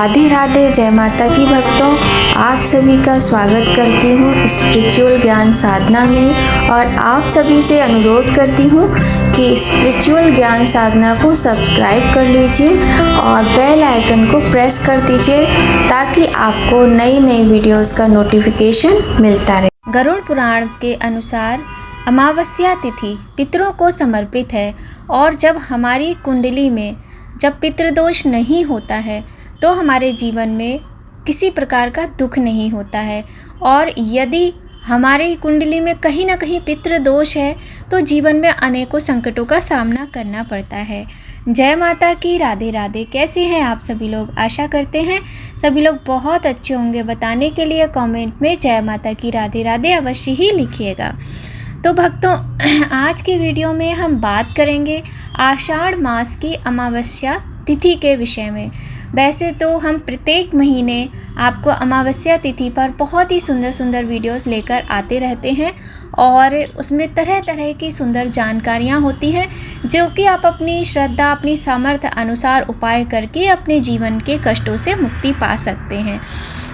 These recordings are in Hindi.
राधे राधे, जय माता की भक्तों। आप सभी का स्वागत करती हूँ स्पिरिचुअल ज्ञान साधना में और आप सभी से अनुरोध करती हूँ कि स्पिरिचुअल ज्ञान साधना को सब्सक्राइब कर लीजिए और बेल आइकन को प्रेस कर दीजिए ताकि आपको नई नई वीडियोस का नोटिफिकेशन मिलता रहे। गरुड़ पुराण के अनुसार अमावस्या तिथि पितरों को समर्पित है और जब हमारी कुंडली में जब पितृदोष नहीं होता है तो हमारे जीवन में किसी प्रकार का दुख नहीं होता है, और यदि हमारी कुंडली में कहीं ना कहीं पितृदोष है तो जीवन में अनेकों संकटों का सामना करना पड़ता है। जय माता की, राधे राधे। कैसे हैं आप सभी लोग? आशा करते हैं सभी लोग बहुत अच्छे होंगे। बताने के लिए कमेंट में जय माता की, राधे राधे अवश्य ही लिखिएगा। तो भक्तों, आज की वीडियो में हम बात करेंगे आषाढ़ मास की अमावस्या तिथि के विषय में। वैसे तो हम प्रत्येक महीने आपको अमावस्या तिथि पर बहुत ही सुंदर सुंदर वीडियोस लेकर आते रहते हैं और उसमें तरह तरह की सुंदर जानकारियाँ होती हैं जो कि आप अपनी श्रद्धा, अपनी सामर्थ्य अनुसार उपाय करके अपने जीवन के कष्टों से मुक्ति पा सकते हैं।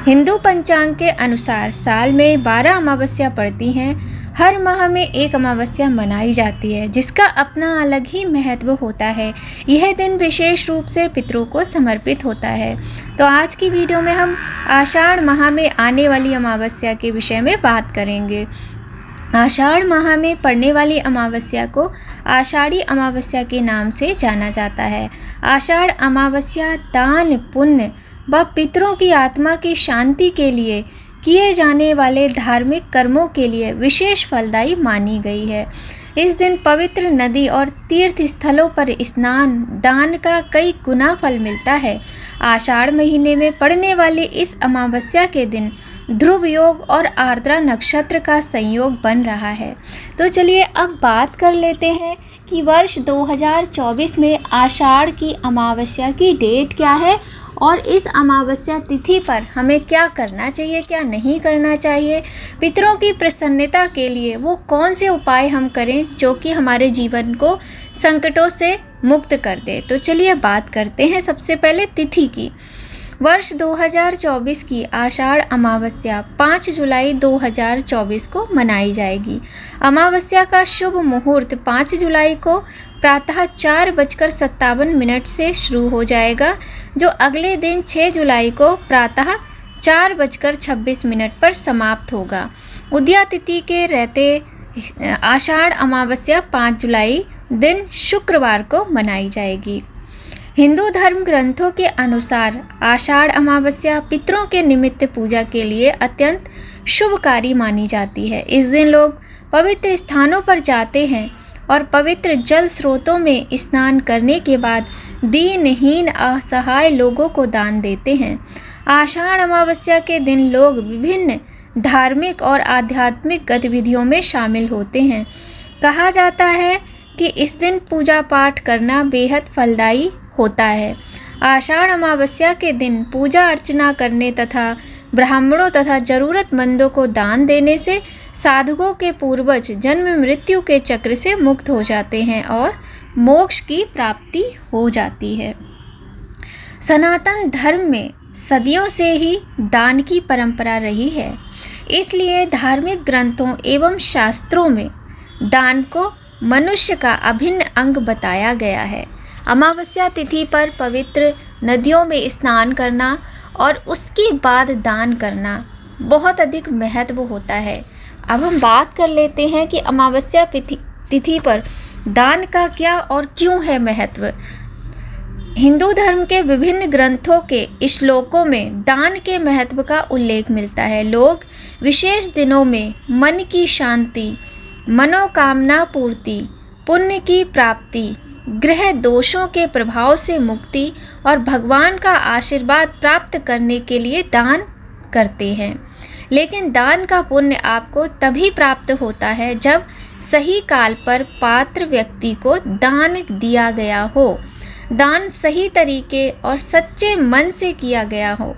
हिंदू पंचांग के अनुसार साल में 12 अमावस्या पड़ती हैं। हर माह में एक अमावस्या मनाई जाती है जिसका अपना अलग ही महत्व होता है। यह दिन विशेष रूप से पितरों को समर्पित होता है। तो आज की वीडियो में हम आषाढ़ माह में आने वाली अमावस्या के विषय में बात करेंगे। आषाढ़ माह में पड़ने वाली अमावस्या को आषाढ़ी अमावस्या के नाम से जाना जाता है। आषाढ़ अमावस्या दान, पुण्य व पितरों की आत्मा की शांति के लिए किए जाने वाले धार्मिक कर्मों के लिए विशेष फलदायी मानी गई है। इस दिन पवित्र नदी और तीर्थ स्थलों पर स्नान दान का कई गुना फल मिलता है। आषाढ़ महीने में पड़ने वाली इस अमावस्या के दिन ध्रुव योग और आर्द्रा नक्षत्र का संयोग बन रहा है। तो चलिए अब बात कर लेते हैं कि वर्ष 2024 में आषाढ़ की अमावस्या की डेट क्या है और इस अमावस्या तिथि पर हमें क्या करना चाहिए, क्या नहीं करना चाहिए। पितरों की प्रसन्नता के लिए वो कौन से उपाय हम करें जो कि हमारे जीवन को संकटों से मुक्त कर दे। तो चलिए बात करते हैं सबसे पहले तिथि की। वर्ष 2024 की आषाढ़ अमावस्या 5 जुलाई 2024 को मनाई जाएगी। अमावस्या का शुभ मुहूर्त 5 जुलाई को प्रातः 4:57 से शुरू हो जाएगा, जो अगले दिन 6 जुलाई को प्रातः 4:26 पर समाप्त होगा। उदया तिथि के रहते आषाढ़ अमावस्या 5 जुलाई दिन शुक्रवार को मनाई जाएगी। हिंदू धर्म ग्रंथों के अनुसार आषाढ़ अमावस्या पितरों के निमित्त पूजा के लिए अत्यंत शुभकारी मानी जाती है। इस दिन लोग पवित्र स्थानों पर जाते हैं और पवित्र जल स्रोतों में स्नान करने के बाद दीनहीन असहाय लोगों को दान देते हैं। आषाढ़ अमावस्या के दिन लोग विभिन्न धार्मिक और आध्यात्मिक गतिविधियों में शामिल होते हैं। कहा जाता है कि इस दिन पूजा पाठ करना बेहद फलदायी होता है। आषाढ़ अमावस्या के दिन पूजा अर्चना करने तथा ब्राह्मणों तथा जरूरतमंदों को दान देने से साधुओं के पूर्वज जन्म मृत्यु के चक्र से मुक्त हो जाते हैं और मोक्ष की प्राप्ति हो जाती है। सनातन धर्म में सदियों से ही दान की परंपरा रही है, इसलिए धार्मिक ग्रंथों एवं शास्त्रों में दान को मनुष्य का अभिन्न अंग बताया गया है। अमावस्या तिथि पर पवित्र नदियों में स्नान करना और उसके बाद दान करना बहुत अधिक महत्व होता है। अब हम बात कर लेते हैं कि अमावस्या तिथि पर दान का क्या और क्यों है महत्व। हिंदू धर्म के विभिन्न ग्रंथों के श्लोकों में दान के महत्व का उल्लेख मिलता है। लोग विशेष दिनों में मन की शांति, मनोकामना पूर्ति, पुण्य की प्राप्ति, ग्रह दोषों के प्रभाव से मुक्ति और भगवान का आशीर्वाद प्राप्त करने के लिए दान करते हैं। लेकिन दान का पुण्य आपको तभी प्राप्त होता है जब सही काल पर पात्र व्यक्ति को दान दिया गया हो, दान सही तरीके और सच्चे मन से किया गया हो।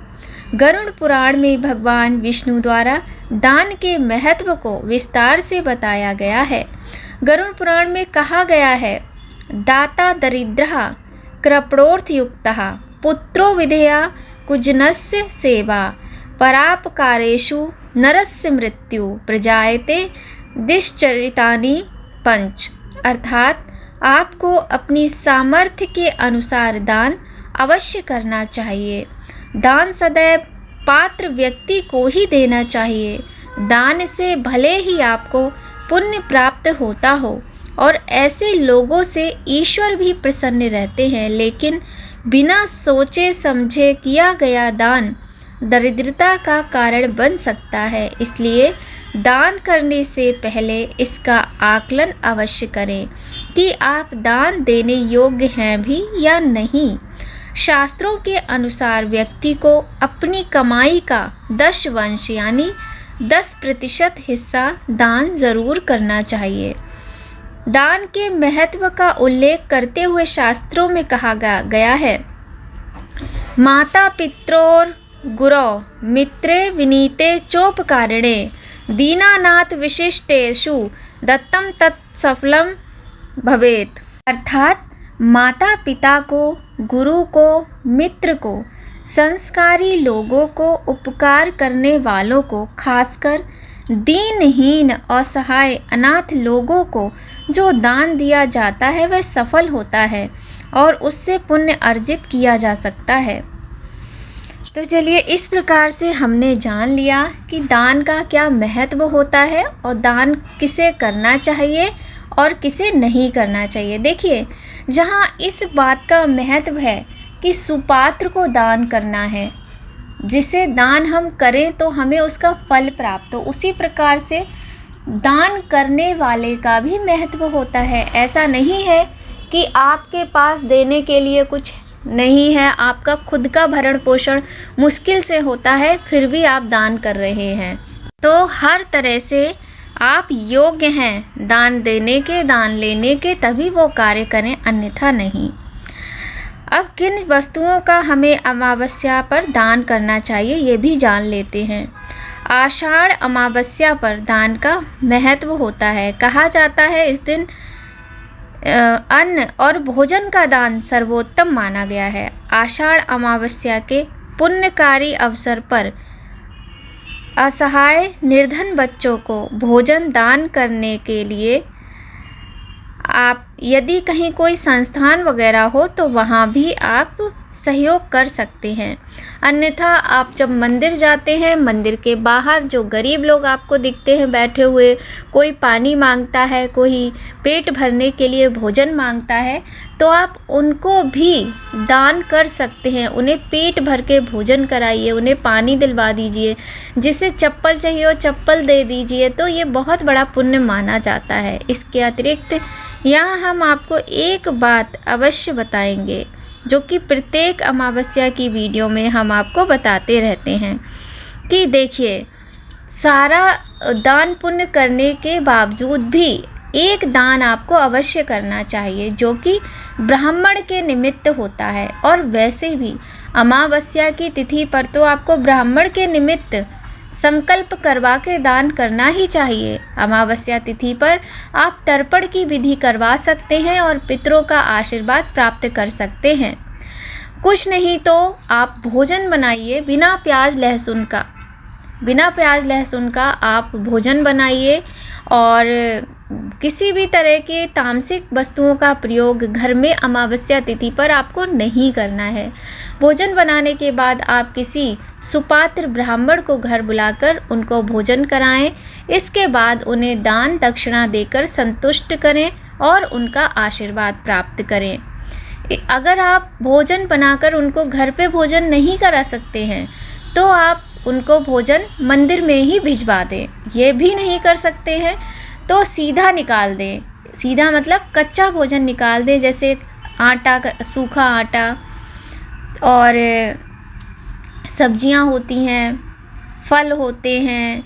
गरुड़ पुराण में भगवान विष्णु द्वारा दान के महत्व को विस्तार से बताया गया है। गरुड़ पुराण में कहा गया है, दाता दरिद्रः कृपणोर्थयुक्तः पुत्रो विधेया कुजनस्य सेवा परापकारेषु नरस्य मृत्यु प्रजायते दिश्चरितानि पंच। अर्थात आपको अपनी सामर्थ्य के अनुसार दान अवश्य करना चाहिए। दान सदैव पात्र व्यक्ति को ही देना चाहिए। दान से भले ही आपको पुण्य प्राप्त होता हो और ऐसे लोगों से ईश्वर भी प्रसन्न रहते हैं, लेकिन बिना सोचे समझे किया गया दान दरिद्रता का कारण बन सकता है। इसलिए दान करने से पहले इसका आकलन अवश्य करें कि आप दान देने योग्य हैं भी या नहीं। शास्त्रों के अनुसार व्यक्ति को अपनी कमाई का 10 यानी 10% हिस्सा दान ज़रूर करना चाहिए। दान के महत्व का उल्लेख करते हुए शास्त्रों में कहा गया है, माता पित्रोर गुरो मित्रे विनीते चोपकारिणे दीनानाथ विशिष्टेषु दत्तम तत्सफलम भवेत। अर्थात माता पिता को, गुरु को, मित्र को, संस्कारी लोगों को, उपकार करने वालों को, खासकर दीनहीन, असहाय, अनाथ लोगों को जो दान दिया जाता है वह सफल होता है और उससे पुण्य अर्जित किया जा सकता है। तो चलिए, इस प्रकार से हमने जान लिया कि दान का क्या महत्व होता है और दान किसे करना चाहिए और किसे नहीं करना चाहिए। देखिए, जहाँ इस बात का महत्व है कि सुपात्र को दान करना है, जिसे दान हम करें तो हमें उसका फल प्राप्त हो, उसी प्रकार से दान करने वाले का भी महत्व होता है। ऐसा नहीं है कि आपके पास देने के लिए कुछ नहीं है, आपका खुद का भरण पोषण मुश्किल से होता है, फिर भी आप दान कर रहे हैं, तो हर तरह से आप योग्य हैं दान देने के, दान लेने के, तभी वो कार्य करें, अन्यथा नहीं। अब किन वस्तुओं का हमें अमावस्या पर दान करना चाहिए ये भी जान लेते हैं। आषाढ़ अमावस्या पर दान का महत्व होता है। कहा जाता है इस दिन अन्न और भोजन का दान सर्वोत्तम माना गया है। आषाढ़ अमावस्या के पुण्यकारी अवसर पर असहाय निर्धन बच्चों को भोजन दान करने के लिए आप यदि कहीं कोई संस्थान वगैरह हो तो वहाँ भी आप सहयोग कर सकते हैं। अन्यथा आप जब मंदिर जाते हैं, मंदिर के बाहर जो गरीब लोग आपको दिखते हैं बैठे हुए, कोई पानी मांगता है, कोई पेट भरने के लिए भोजन मांगता है, तो आप उनको भी दान कर सकते हैं। उन्हें पेट भर के भोजन कराइए, उन्हें पानी दिलवा दीजिए, जिसे चप्पल चाहिए हो चप्पल दे दीजिए, तो ये बहुत बड़ा पुण्य माना जाता है। इसके अतिरिक्त यहाँ हम आपको एक बात अवश्य बताएंगे जो कि प्रत्येक अमावस्या की वीडियो में हम आपको बताते रहते हैं कि देखिए, सारा दान पुण्य करने के बावजूद भी एक दान आपको अवश्य करना चाहिए जो कि ब्राह्मण के निमित्त होता है। और वैसे भी अमावस्या की तिथि पर तो आपको ब्राह्मण के निमित्त संकल्प करवा के दान करना ही चाहिए। अमावस्या तिथि पर आप तर्पण की विधि करवा सकते हैं और पितरों का आशीर्वाद प्राप्त कर सकते हैं। कुछ नहीं तो आप भोजन बनाइए बिना प्याज लहसुन का आप भोजन बनाइए और किसी भी तरह के तामसिक वस्तुओं का प्रयोग घर में अमावस्या तिथि पर आपको नहीं करना है। भोजन बनाने के बाद आप किसी सुपात्र ब्राह्मण को घर बुलाकर उनको भोजन कराएं। इसके बाद उन्हें दान दक्षिणा देकर संतुष्ट करें और उनका आशीर्वाद प्राप्त करें। अगर आप भोजन बनाकर उनको घर पे भोजन नहीं करा सकते हैं तो आप उनको भोजन मंदिर में ही भिजवा दें। ये भी नहीं कर सकते हैं तो सीधा निकाल दें। सीधा मतलब कच्चा भोजन निकाल दें, जैसे आटा, सूखा आटा और सब्जियां होती हैं, फल होते हैं,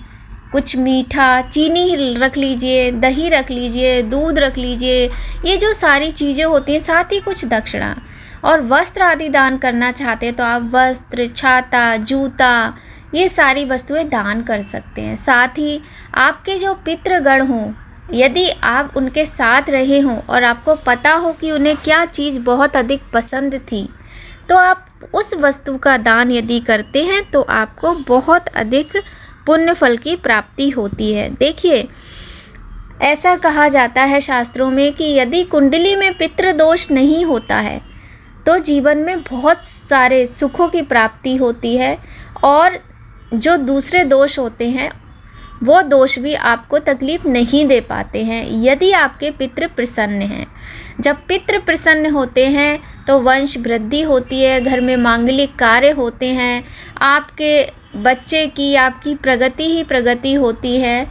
कुछ मीठा, चीनी रख लीजिए, दही रख लीजिए, दूध रख लीजिए, ये जो सारी चीज़ें होती हैं, साथ ही कुछ दक्षिणा। और वस्त्र आदि दान करना चाहते हैं तो आप वस्त्र, छाता, जूता, ये सारी वस्तुएं दान कर सकते हैं। साथ ही आपके जो पितृगण हों, यदि आप उनके साथ रहे हों और आपको पता हो कि उन्हें क्या चीज़ बहुत अधिक पसंद थी, तो आप उस वस्तु का दान यदि करते हैं तो आपको बहुत अधिक पुण्य फल की प्राप्ति होती है। देखिए, ऐसा कहा जाता है शास्त्रों में कि यदि कुंडली में पितृ दोष नहीं होता है तो जीवन में बहुत सारे सुखों की प्राप्ति होती है, और जो दूसरे दोष होते हैं वो दोष भी आपको तकलीफ़ नहीं दे पाते हैं यदि आपके पितृ प्रसन्न हैं। जब पितृ प्रसन्न होते हैं तो वंश वृद्धि होती है, घर में मांगलिक कार्य होते हैं, आपके बच्चे की आपकी प्रगति ही प्रगति होती है,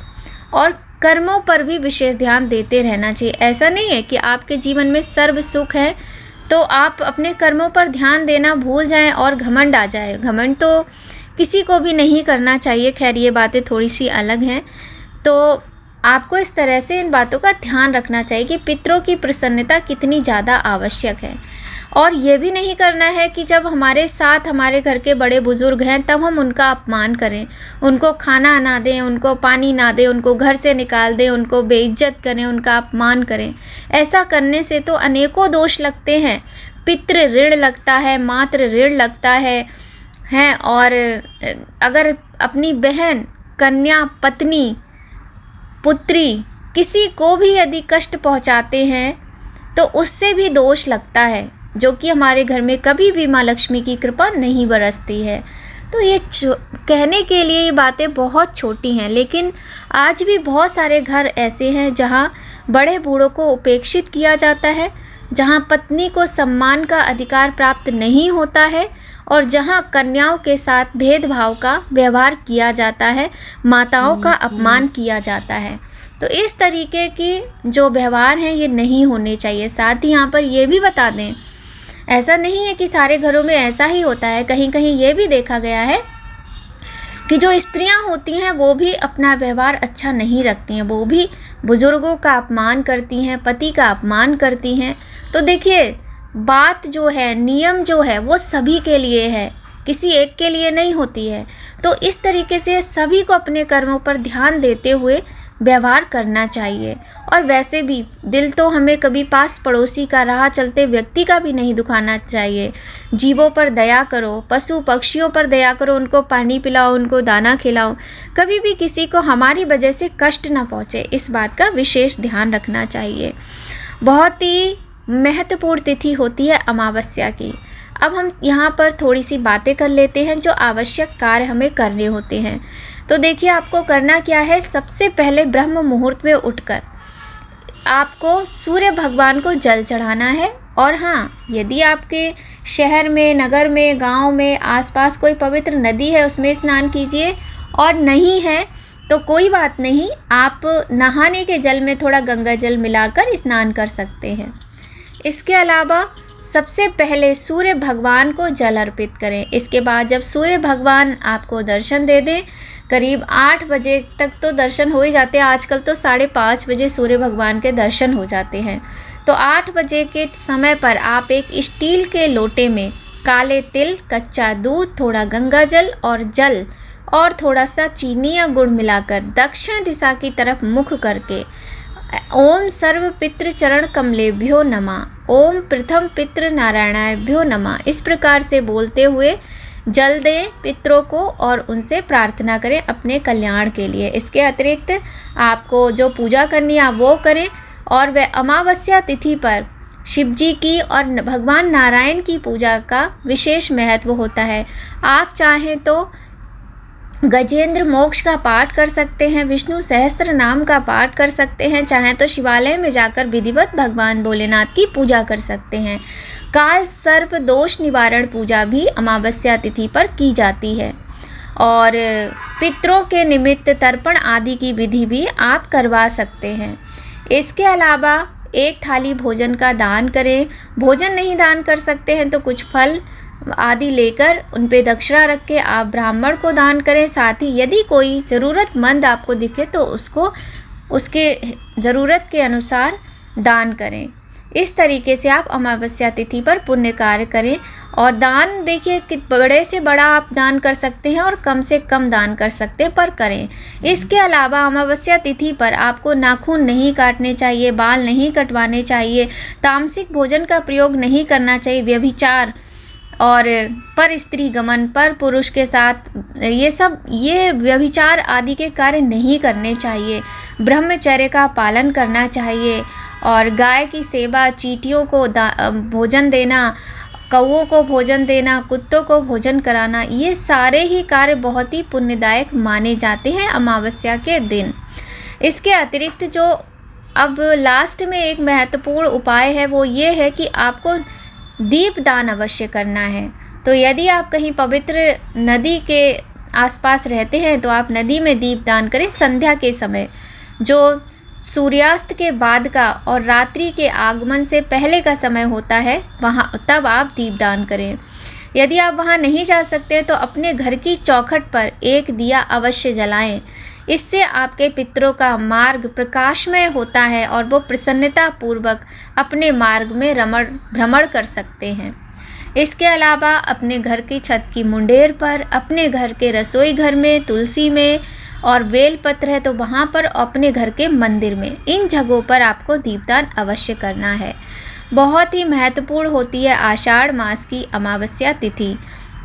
और कर्मों पर भी विशेष ध्यान देते रहना चाहिए। ऐसा नहीं है कि आपके जीवन में सर्व सुख है तो आप अपने कर्मों पर ध्यान देना भूल जाएं और घमंड आ जाए। घमंड तो किसी को भी नहीं करना चाहिए, खैर ये बातें थोड़ी सी अलग हैं। तो आपको इस तरह से इन बातों का ध्यान रखना चाहिए कि पितरों की प्रसन्नता कितनी ज़्यादा आवश्यक है। और ये भी नहीं करना है कि जब हमारे साथ हमारे घर के बड़े बुज़ुर्ग हैं तब हम उनका अपमान करें, उनको खाना ना दें, उनको पानी ना दें, उनको घर से निकाल दें, उनको बेइज्जत करें, उनका अपमान करें। ऐसा करने से तो अनेकों दोष लगते हैं। पितृ ऋण लगता है, मातृ ऋण लगता है और अगर अपनी बहन, कन्या, पत्नी, पुत्री किसी को भी यदि कष्ट पहुंचाते हैं तो उससे भी दोष लगता है, जो कि हमारे घर में कभी भी माँ लक्ष्मी की कृपा नहीं बरसती है। तो ये कहने के लिए ये बातें बहुत छोटी हैं, लेकिन आज भी बहुत सारे घर ऐसे हैं जहाँ बड़े बूढ़ों को उपेक्षित किया जाता है, जहाँ पत्नी को सम्मान का अधिकार प्राप्त नहीं होता है, और जहाँ कन्याओं के साथ भेदभाव का व्यवहार किया जाता है, माताओं का अपमान किया जाता है। तो इस तरीके की जो व्यवहार हैं ये नहीं होने चाहिए। साथ ही यहाँ पर ये भी बता दें, ऐसा नहीं है कि सारे घरों में ऐसा ही होता है। कहीं कहीं ये भी देखा गया है कि जो स्त्रियां होती हैं वो भी अपना व्यवहार अच्छा नहीं रखती हैं, वो भी बुज़ुर्गों का अपमान करती हैं, पति का अपमान करती हैं। तो देखिए, बात जो है, नियम जो है वो सभी के लिए है, किसी एक के लिए नहीं होती है। तो इस तरीके से सभी को अपने कर्मों पर ध्यान देते हुए व्यवहार करना चाहिए। और वैसे भी दिल तो हमें कभी पास पड़ोसी का, राह चलते व्यक्ति का भी नहीं दुखाना चाहिए। जीवों पर दया करो, पशु पक्षियों पर दया करो, उनको पानी पिलाओ, उनको दाना खिलाओ। कभी भी किसी को हमारी वजह से कष्ट ना पहुँचे, इस बात का विशेष ध्यान रखना चाहिए। बहुत ही महत्वपूर्ण तिथि होती है अमावस्या की। अब हम यहाँ पर थोड़ी सी बातें कर लेते हैं जो आवश्यक कार्य हमें करने होते हैं। तो देखिए, आपको करना क्या है। सबसे पहले ब्रह्म मुहूर्त में उठकर आपको सूर्य भगवान को जल चढ़ाना है। और हाँ, यदि आपके शहर में, नगर में, गांव में आसपास कोई पवित्र नदी है उसमें स्नान कीजिए, और नहीं है तो कोई बात नहीं, आप नहाने के जल में थोड़ा गंगा जल मिलाकर स्नान कर सकते हैं। इसके अलावा सबसे पहले सूर्य भगवान को जल अर्पित करें। इसके बाद जब सूर्य भगवान आपको दर्शन दे दें, करीब 8 बजे तक तो दर्शन हो ही जाते हैं, आजकल तो 5:30 बजे सूर्य भगवान के दर्शन हो जाते हैं। तो 8 बजे के समय पर आप एक स्टील के लोटे में काले तिल, कच्चा दूध, थोड़ा गंगा जल और थोड़ा सा चीनी या गुड़ मिलाकर दक्षिण दिशा की तरफ मुख करके ओम सर्व पितृ चरण कमलेभ्यो नमः, ओम प्रथम पितृ नारायणाभ्यो नमः, इस प्रकार से बोलते हुए जल दें पितरों को और उनसे प्रार्थना करें अपने कल्याण के लिए। इसके अतिरिक्त आपको जो पूजा करनी है वो करें। और वह अमावस्या तिथि पर शिव जी की और भगवान नारायण की पूजा का विशेष महत्व होता है। आप चाहें तो गजेंद्र मोक्ष का पाठ कर सकते हैं, विष्णु सहस्त्र नाम का पाठ कर सकते हैं, चाहें तो शिवालय में जाकर विधिवत भगवान भोलेनाथ की पूजा कर सकते हैं। काल सर्प दोष निवारण पूजा भी अमावस्या तिथि पर की जाती है। और पितरों के निमित्त तर्पण आदि की विधि भी आप करवा सकते हैं। इसके अलावा एक थाली भोजन का दान करें। भोजन नहीं दान कर सकते हैं तो कुछ फल आदि लेकर उन पे दक्षिणा रख के आप ब्राह्मण को दान करें। साथ ही यदि कोई ज़रूरतमंद आपको दिखे तो उसको उसके ज़रूरत के अनुसार दान करें। इस तरीके से आप अमावस्या तिथि पर पुण्य कार्य करें। और दान देखिए कि बड़े से बड़ा आप दान कर सकते हैं और कम से कम दान कर सकते हैं, पर करें। इसके अलावा अमावस्या तिथि पर आपको नाखून नहीं काटने चाहिए, बाल नहीं कटवाने चाहिए, तामसिक भोजन का प्रयोग नहीं करना चाहिए, व्यभिचार और पर स्त्री गमन, पर पुरुष के साथ ये व्यभिचार आदि के कार्य नहीं करने चाहिए। ब्रह्मचर्य का पालन करना चाहिए और गाय की सेवा, चींटियों को भोजन देना, कौओं को भोजन देना, कुत्तों को भोजन कराना, ये सारे ही कार्य बहुत ही पुण्यदायक माने जाते हैं अमावस्या के दिन। इसके अतिरिक्त जो अब लास्ट में एक महत्वपूर्ण उपाय है वो ये है कि आपको दीपदान अवश्य करना है। तो यदि आप कहीं पवित्र नदी के आसपास रहते हैं तो आप नदी में दीपदान करें। संध्या के समय, जो सूर्यास्त के बाद का और रात्रि के आगमन से पहले का समय होता है, वहाँ तब आप दीपदान करें। यदि आप वहाँ नहीं जा सकते तो अपने घर की चौखट पर एक दिया अवश्य जलाएं। इससे आपके पितरों का मार्ग प्रकाशमय होता है और वो प्रसन्नता पूर्वक अपने मार्ग में भ्रमण कर सकते हैं। इसके अलावा अपने घर की छत की मुंडेर पर, अपने घर के रसोई घर में, तुलसी में और बेलपत्र है तो वहाँ पर, अपने घर के मंदिर में, इन जगहों पर आपको दीपदान अवश्य करना है। बहुत ही महत्वपूर्ण होती है आषाढ़ मास की अमावस्या तिथि।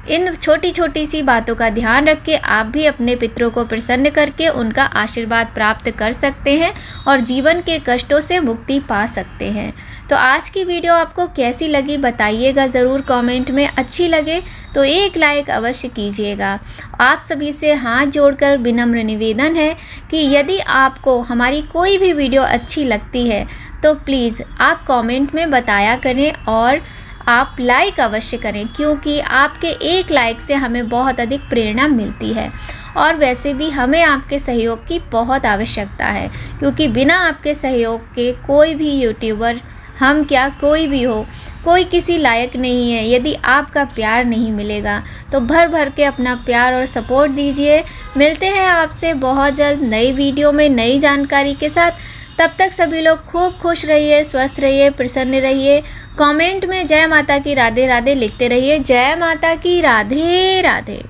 इन छोटी छोटी सी बातों का ध्यान रख के आप भी अपने पितरों को प्रसन्न करके उनका आशीर्वाद प्राप्त कर सकते हैं और जीवन के कष्टों से मुक्ति पा सकते हैं। तो आज की वीडियो आपको कैसी लगी बताइएगा ज़रूर कमेंट में। अच्छी लगे तो एक लाइक अवश्य कीजिएगा। आप सभी से हाथ जोड़कर विनम्र निवेदन है कि यदि आपको हमारी कोई भी वीडियो अच्छी लगती है तो प्लीज़ आप कमेंट में बताया करें और आप लाइक अवश्य करें, क्योंकि आपके एक लाइक से हमें बहुत अधिक प्रेरणा मिलती है। और वैसे भी हमें आपके सहयोग की बहुत आवश्यकता है, क्योंकि बिना आपके सहयोग के कोई भी यूट्यूबर, हम क्या कोई भी हो, कोई किसी लायक नहीं है यदि आपका प्यार नहीं मिलेगा। तो भर भर के अपना प्यार और सपोर्ट दीजिए। मिलते हैं आपसे बहुत जल्द नई वीडियो में नई जानकारी के साथ। तब तक सभी लोग खूब खुश रहिए, स्वस्थ रहिए, प्रसन्न रहिए। कमेंट में जय माता की राधे राधे लिखते रहिए। जय माता की राधे राधे।